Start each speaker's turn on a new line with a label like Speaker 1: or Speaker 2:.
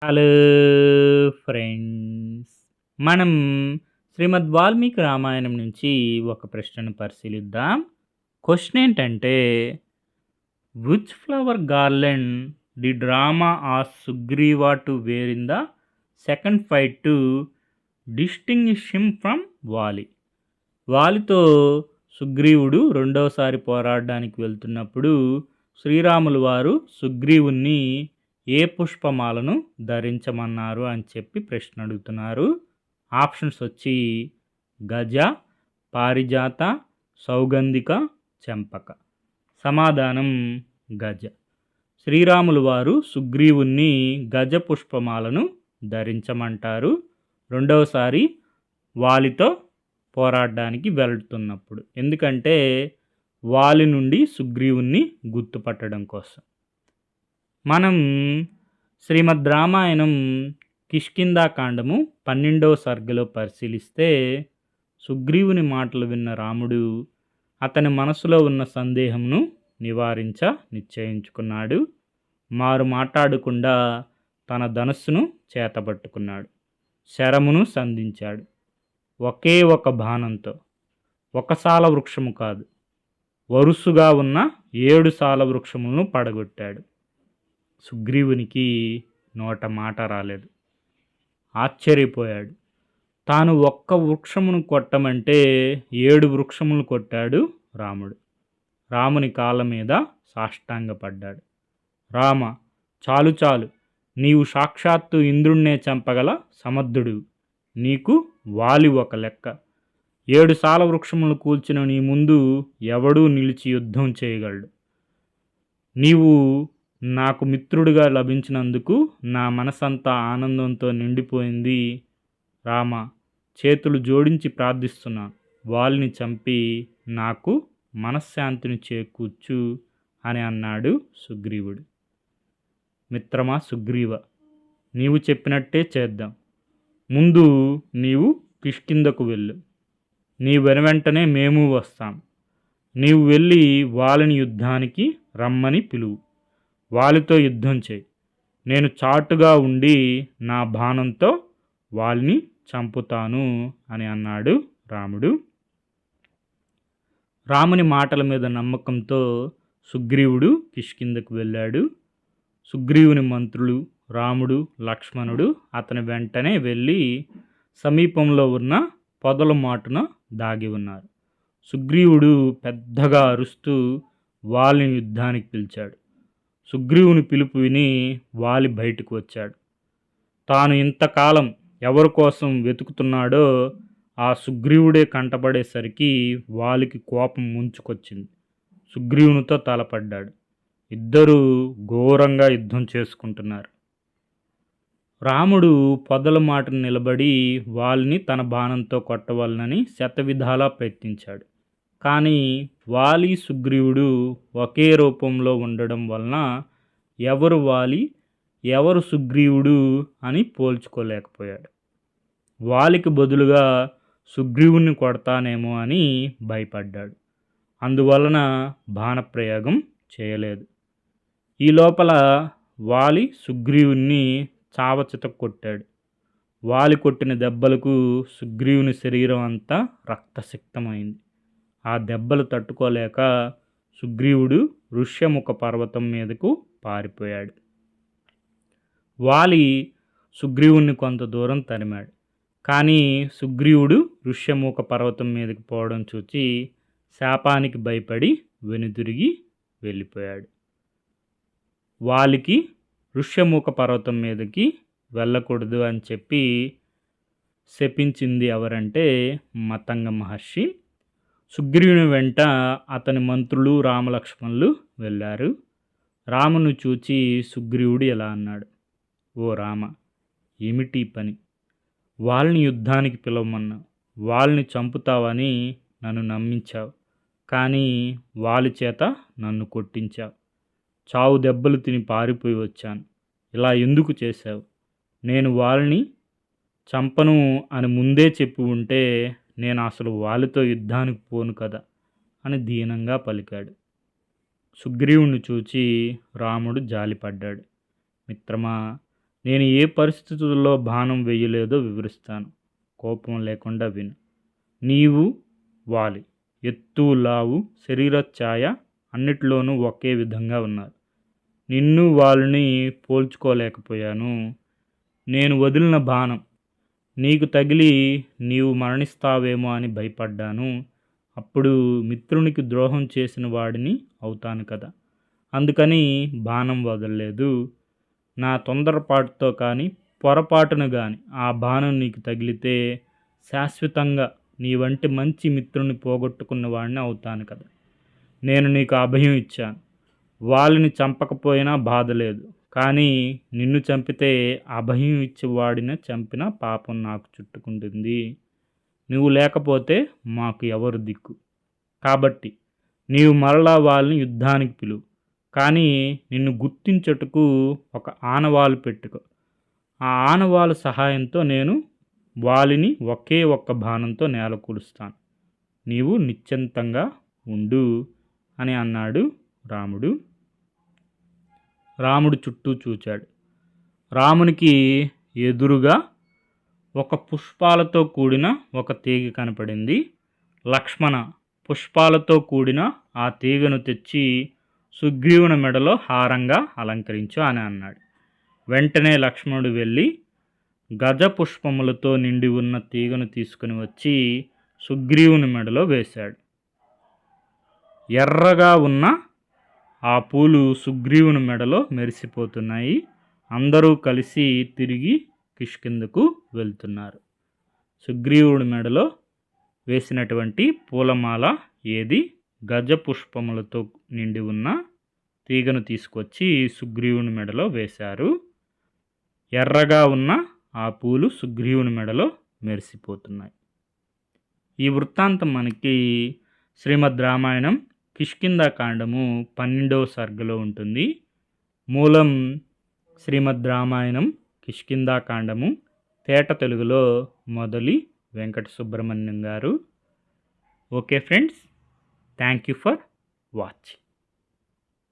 Speaker 1: Hello friends. మనం శ్రీమద్ వాల్మీకి రామాయణం నుంచి ఒక ప్రశ్నను పరిశీలిద్దాం. క్వశ్చన్ ఏంటంటే, which flower garland did Rama ask Sugriva to wear in the second fight to distinguish him from Vali. వాలితో సుగ్రీవుడు రెండవసారి పోరాడడానికి వెళ్తున్నప్పుడు శ్రీరాములు వారు సుగ్రీవుణ్ణి ఏ పుష్పమాలను ధరించమన్నారు అని చెప్పి ప్రశ్న అడుగుతున్నారు. ఆప్షన్స్ వచ్చి గజ, పారిజాత, సౌగంధిక, చెంపక. సమాధానం గజ. శ్రీరాములు వారు సుగ్రీవుణ్ణి గజ పుష్పమాలను ధరించమంటారు రెండవసారి వాలితో పోరాడడానికి వెళ్తున్నప్పుడు. ఎందుకంటే వాలి నుండి సుగ్రీవుణ్ణి గుర్తుపట్టడం కోసం. మనం శ్రీమద్ రామాయణం కిష్కింధాకాండము 12వ సర్గలో పరిశీలిస్తే సుగ్రీవుని మాటలు విన్న రాముడు అతని మనసులో ఉన్న సందేహమును నిశ్చయించుకున్నాడు. మారు మాట్లాడకుండా తన ధనుస్సును చేతబట్టుకున్నాడు. శరమును సంధించాడు. ఒకే ఒక బాణంతో ఒక సాల వృక్షము కాదు, వరుసగా ఉన్న 7 సాల వృక్షములను పడగొట్టాడు. సుగ్రీవునికి నోట మాట రాలేదు. ఆశ్చర్యపోయాడు. తాను ఒక్క వృక్షమును కొట్టమంటే 7 వృక్షములు కొట్టాడు రాముడు. రాముని కాళ్ళ మీద సాష్టాంగపడ్డాడు. రామ, చాలు చాలు, నీవు సాక్షాత్తు ఇంద్రుణ్ణే చంపగల సమర్థుడు. నీకు వాలి ఒక లెక్క. 7 సాల వృక్షములు కూల్చిన నీ ముందు ఎవడూ నిలిచి యుద్ధం చేయగలడు. నీవు నాకు మిత్రుడిగా లభించినందుకు నా మనసంతా ఆనందంతో నిండిపోయింది. రామ, చేతులు జోడించి ప్రార్థిస్తున్నాను, వాలిని చంపి నాకు మనశ్శాంతిని చేకూర్చు అని అన్నాడు సుగ్రీవుడు. మిత్రమా సుగ్రీవ, నీవు చెప్పినట్టే చేద్దాం. ముందు నీవు కిష్కింధకు వెళ్ళు. నీ వెనువెంటనే మేము వస్తాం. నీవు వెళ్ళి వాలిని యుద్ధానికి రమ్మని పిలువు. వాలితో యుద్ధం చేయి. నేను చాటుగా ఉండి నా బాణంతో వాలిని చంపుతాను అని అన్నాడు రాముడు. రాముని మాటల మీద నమ్మకంతో సుగ్రీవుడు కిష్కింధకు వెళ్ళాడు. సుగ్రీవుని మంత్రులు రాముడు, లక్ష్మణుడు అతని వెంటనే వెళ్ళి సమీపంలో ఉన్న పొదల మాటున దాగి ఉన్నారు. సుగ్రీవుడు పెద్దగా అరుస్తూ వాలిని యుద్ధానికి పిలిచాడు. సుగ్రీవుని పిలుపు విని వాలి బయటకు వచ్చాడు. తాను ఇంతకాలం ఎవరి కోసం వెతుకుతున్నాడో ఆ సుగ్రీవుడే కంటపడేసరికి వాలికి కోపం ముంచుకొచ్చింది. సుగ్రీవునితో తలపడ్డాడు. ఇద్దరూ ఘోరంగా యుద్ధం చేసుకుంటున్నారు. రాముడు పొదల మాటను నిలబడి వాలిని తన బాణంతో కొట్టవాలని శతవిధాలా ప్రయత్నించాడు. కానీ వాలి సుగ్రీవుడు ఒకే రూపంలో ఉండడం వలన ఎవరు వాలి ఎవరు సుగ్రీవుడు అని పోల్చుకోలేకపోయాడు. వాలికి బదులుగా సుగ్రీవుని కొడతానేమో అని భయపడ్డాడు. అందువలన బాణప్రయోగం చేయలేదు. ఈ లోపల వాలి సుగ్రీవుని చావచిత కొట్టాడు. వాలి కొట్టిన దెబ్బలకు సుగ్రీవుని శరీరం అంతా రక్తసిక్తమైంది. ఆ దెబ్బలు తట్టుకోలేక సుగ్రీవుడు ఋష్యముఖ పర్వతం మీదకు పారిపోయాడు. వాలి సుగ్రీవుని కొంత దూరం తరిమాడు. కానీ సుగ్రీవుడు ఋష్యముఖ పర్వతం మీదకి పోవడం చూచి శాపానికి భయపడి వెనుతిరిగి వెళ్ళిపోయాడు. వాలికి ఋష్యముఖ పర్వతం మీదకి వెళ్ళకూడదు అని చెప్పి శపించింది ఎవరంటే మతంగ మహర్షి. సుగ్రీవుని వెంట అతని మంత్రులు రామలక్ష్మణులు వెళ్ళారు. రామును చూచి సుగ్రీవుడు ఇలా అన్నాడు, ఓ రామ, ఏమిటి పని? వాళ్ళని యుద్ధానికి పిలవమన్నావు, వాళ్ళని చంపుతావని నన్ను నమ్మించావు. కానీ వాలి చేత నన్ను కొట్టించావు. చావు దెబ్బలు తిని పారిపోయి వచ్చాను. ఇలా ఎందుకు చేశావు? నేను వాళ్ళని చంపను అని ముందే చెప్పి ఉంటే నేను అసలు వాలితో యుద్ధానికి పోను కదా అని దీనంగా పలికాడు. సుగ్రీవుని చూచి రాముడు జాలిపడ్డాడు. మిత్రమా, నేను ఏ పరిస్థితుల్లో బాణం వేయలేదో వివరిస్తాను. కోపం లేకుండా విను. నీవు, వాలి, ఎత్తు, లావు, శరీర ఛాయ అన్నిటిలోనూ ఒకే విధంగా ఉన్నారు. నిన్ను వాళ్ళని పోల్చుకోలేకపోయాను. నేను వదిలిన బాణం నీకు తగిలి నీవు మరణిస్తావేమో అని భయపడ్డాను. అప్పుడు మిత్రునికి ద్రోహం చేసిన వాడిని అవుతాను కదా. అందుకని బాణం వదలలేదు. నా తొందరపాటుతో కానీ పొరపాటును కానీ ఆ బాణం నీకు తగిలితే శాశ్వతంగా నీ వంటి మంచి మిత్రుని పోగొట్టుకున్న వాడిని అవుతాను కదా. నేను నీకు అభయం ఇచ్చాను. వాళ్ళని చంపకపోయినా బాధ లేదు. కానీ నిన్ను చంపితే అభయం ఇచ్చేవాడిని చంపిన పాపం నాకు చుట్టుకుంటుంది. నువ్వు లేకపోతే మాకు ఎవరు దిక్కు? కాబట్టి నీవు మరలా వాళ్ళని యుద్ధానికి పిలువు. కానీ నిన్ను గుర్తించుటకు ఒక ఆనవాలు పెట్టుకో. ఆ ఆనవాలు సహాయంతో నేను వాలిని ఒకే ఒక్క బాణంతో నేలకూలుస్తాను. నీవు నిశ్చింతంగా ఉండు అని అన్నాడు రాముడు. రాముడు చుట్టూ చూచాడు. రామునికి ఎదురుగా ఒక పుష్పాలతో కూడిన ఒక తీగ కనపడింది. లక్ష్మణ, పుష్పాలతో కూడిన ఆ తీగను తెచ్చి సుగ్రీవుని మెడలో హారంగా అలంకరించు అని అన్నాడు. వెంటనే లక్ష్మణుడు వెళ్ళి గజ పుష్పములతో నిండి ఉన్న తీగను తీసుకుని వచ్చి సుగ్రీవుని మెడలో వేశాడు. ఎర్రగా ఉన్న ఆ పూలు సుగ్రీవుని మెడలో మెరిసిపోతున్నాయి. అందరూ కలిసి తిరిగి కిష్కింధకు వెళ్తున్నారు. సుగ్రీవుడి మెడలో వేసినటువంటి పూలమాల ఏది? గజ పుష్పములతో నిండి ఉన్న తీగను తీసుకొచ్చి సుగ్రీవుని మెడలో వేశారు. ఎర్రగా ఉన్న ఆ పూలు సుగ్రీవుని మెడలో మెరిసిపోతున్నాయి. ఈ వృత్తాంతం మనకి శ్రీమద్ రామాయణం కిష్కింధాకాండము 12వ సర్గలో ఉంటుంది. మూలం శ్రీమద్ రామాయణం కిష్కింధాకాండము, తేట తెలుగులో మొదలి వెంకట సుబ్రహ్మణ్యం గారు. Okay friends, thank you for watching.